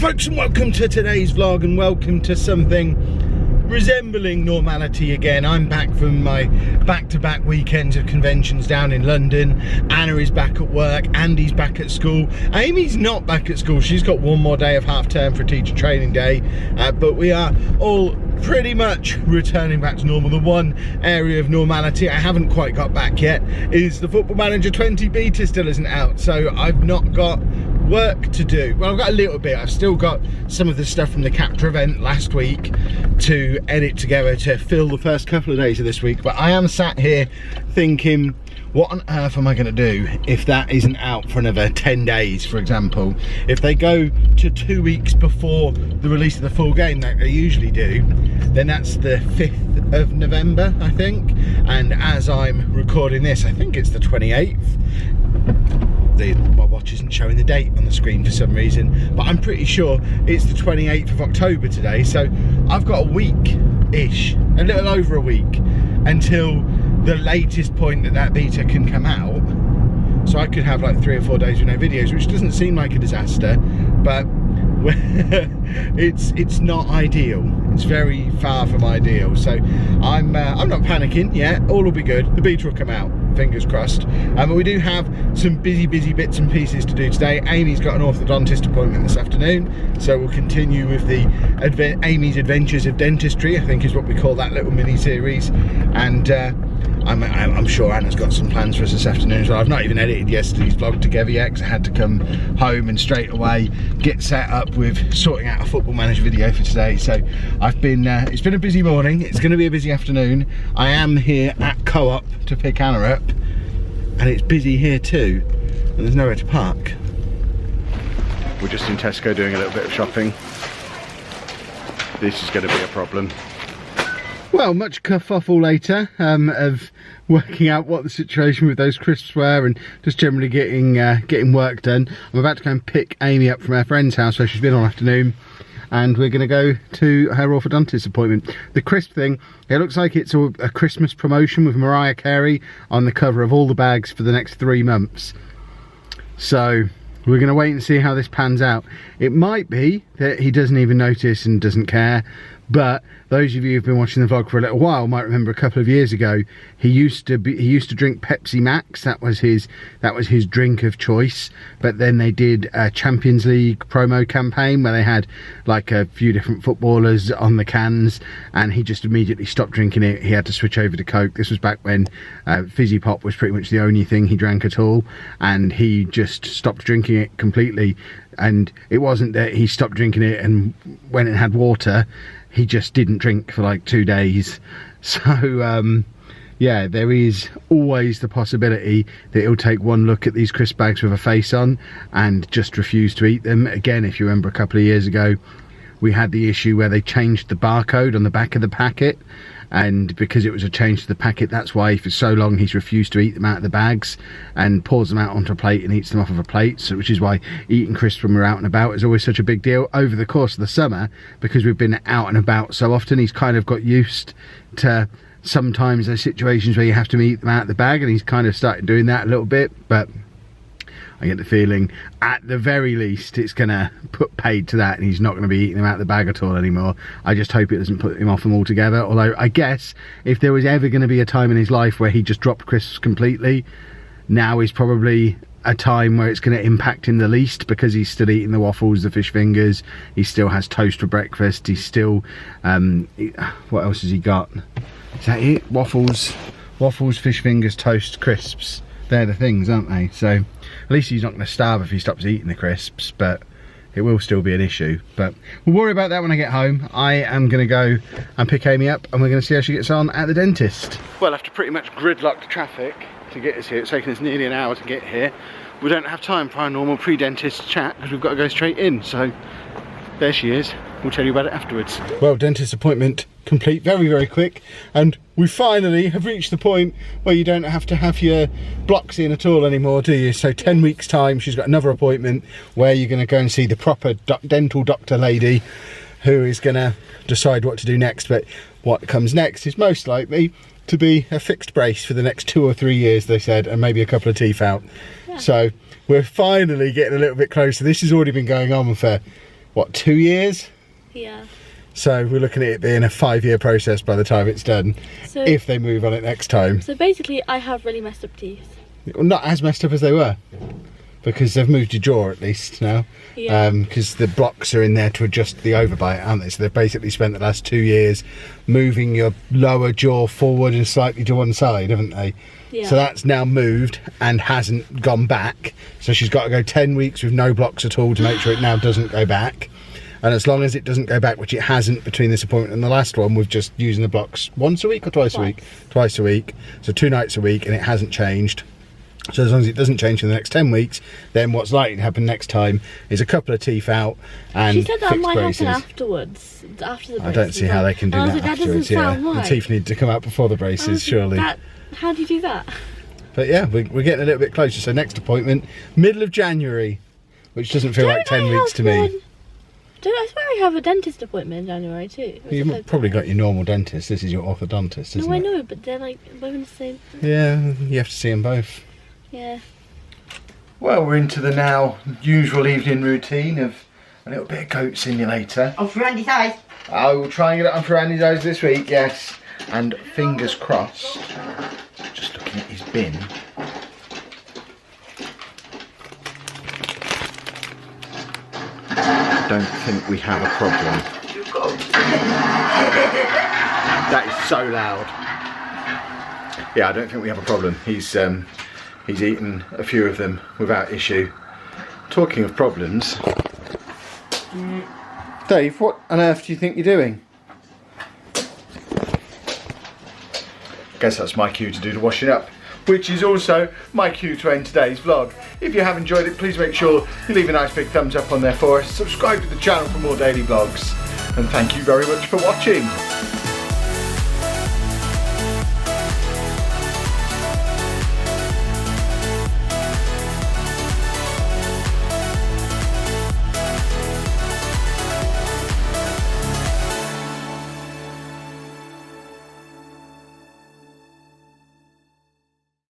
folks, and welcome to today's vlog, and welcome to something resembling normality again. I'm back from my back-to-back weekends of conventions down in London. Anna is back at work, Andy's back at school. Amy's not back at school, she's got one more day of half term for teacher training day, but we are all pretty much returning back to normal. The one area of normality I haven't quite got back yet is the Football Manager 20 beta still isn't out, so I've not got work to do. Well, I've got a little bit. I've still got some of the stuff from the Capture event last week to edit together to fill the first couple of days of this week, but I am sat here thinking, what on earth am I going to do if that isn't out for another 10 days, for example? If they go to 2 weeks before the release of the full game like they usually do, then that's the 5th of November, I think, and as I'm recording this, I think it's the 28th. My watch isn't showing the date on the screen for some reason, but I'm pretty sure it's the 28th of October today, so I've got a week-ish, a little over a week, until the latest point that that beta can come out. So I could have like 3 or 4 days with no videos, which doesn't seem like a disaster, but it's not ideal. It's very far from ideal, so I'm not panicking yet. All will be good. The beta will come out, fingers crossed. But we do have some busy bits and pieces to do today. Amy's got an orthodontist appointment this afternoon, so we'll continue with the Amy's Adventures of Dentistry, I think is what we call that little mini series, and I'm sure Anna's got some plans for us this afternoon as well. I've not even edited yesterday's vlog together yet because I had to come home and straight away get set up with sorting out a Football Manager video for today. So I've been, it's been a busy morning, it's going to be a busy afternoon. I am here at Co-op to pick Anna up, and it's busy here too, and there's nowhere to park. We're just in Tesco doing a little bit of shopping. This is going to be a problem. Well, much kerfuffle later of working out what the situation with those crisps were and just generally getting work done. I'm about to go and pick Amy up from her friend's house where she's been all afternoon, and we're going to go to her orthodontist appointment. The crisp thing, it looks like it's a Christmas promotion with Mariah Carey on the cover of all the bags for the next 3 months. So we're going to wait and see how this pans out. It might be that he doesn't even notice and doesn't care, but those of you who've been watching the vlog for a little while might remember a couple of years ago he used to drink Pepsi Max. That was his drink of choice. But then they did a Champions League promo campaign where they had like a few different footballers on the cans, and he just immediately stopped drinking it. He had to switch over to Coke. This was back when fizzy pop was pretty much the only thing he drank at all, and he just stopped drinking it completely. And it wasn't that he stopped drinking it and when it had water, he just didn't drink for like 2 days. So yeah, there is always the possibility that he'll take one look at these crisp bags with a face on and just refuse to eat them. Again, if you remember a couple of years ago, we had the issue where they changed the barcode on the back of the packet, and because it was a change to the packet, that's why for so long he's refused to eat them out of the bags and pours them out onto a plate and eats them off of a plate. So which is why eating crisps when we're out and about is always such a big deal. Over the course of the summer, because we've been out and about so often, he's kind of got used to sometimes there's situations where you have to eat them out of the bag, and he's kind of started doing that a little bit. But I get the feeling at the very least it's gonna put paid to that, and he's not going to be eating them out of the bag at all anymore. I just hope it doesn't put him off them altogether, although I guess if there was ever going to be a time in his life where he just dropped crisps completely, now is probably a time where it's going to impact him the least, because he's still eating the waffles, the fish fingers, he still has toast for breakfast, he's still what else has he got? Is that it? Waffles, fish fingers, toast, crisps. They're the things, aren't they? So at least he's not going to starve if he stops eating the crisps, but it will still be an issue. But we'll worry about that when I get home. I am going to go and pick Amy up, and we're going to see how she gets on at the dentist. Well, after pretty much gridlocked traffic to get us here, it's taken us nearly an hour to get here. We don't have time for our normal pre-dentist chat because we've got to go straight in. So there she is. We'll tell you about it afterwards. Well, dentist appointment complete very quick, and we finally have reached the point where you don't have to have your blocks in at all anymore, do you? So 10 weeks time she's got another appointment where you're going to go and see the proper dental doctor lady who is going to decide what to do next. But what comes next is most likely to be a fixed brace for the next 2 or 3 years, they said, and maybe a couple of teeth out. Yeah. So we're finally getting a little bit closer. This has already been going on for what, 2 years? Yeah. So we're looking at it being a 5-year process by the time it's done, So, if they move on it next time. So basically, I have really messed up teeth. Well, not as messed up as they were, because they've moved your jaw at least now. Yeah. Because the blocks are in there to adjust the overbite, aren't they? So they've basically spent the last 2 years moving your lower jaw forward and slightly to one side, haven't they? Yeah. So that's now moved and hasn't gone back. So she's got to go 10 weeks with no blocks at all to make sure it now doesn't go back. And as long as it doesn't go back, which it hasn't between this appointment and the last one, we're just using the blocks once a week or twice a week? Twice a week. So 2 nights a week, and it hasn't changed. So as long as it doesn't change in the next 10 weeks, then what's likely to happen next time is a couple of teeth out and she said that fixed might braces. happen afterwards, after the braces. I don't see how they can do And I that was like, afterwards. That doesn't Yeah, sound the right. teeth need to come out before the braces, surely. How do you do that? But yeah, we're getting a little bit closer. So next appointment, middle of January, which doesn't feel like 10 weeks to me. I swear I have a dentist appointment in January too. You've probably got your normal dentist. This is your orthodontist, isn't it? No, I know, but they're like both in the same. Yeah, you have to see them both. Yeah. Well, we're into the now usual evening routine of a little bit of goat simulator. Oh, for Andy's eyes. I will try and get it on for Andy's eyes this week, yes. And fingers crossed, just looking at his bin. I don't think we have a problem. That is so loud. Yeah, I don't think we have a problem. He's eaten a few of them without issue. Talking of problems, Dave, what on earth do you think you're doing? Guess that's my cue to do the washing up, which is also my cue to end today's vlog. If you have enjoyed it, please make sure you leave a nice big thumbs up on there for us. Subscribe to the channel for more daily vlogs, and thank you very much for watching.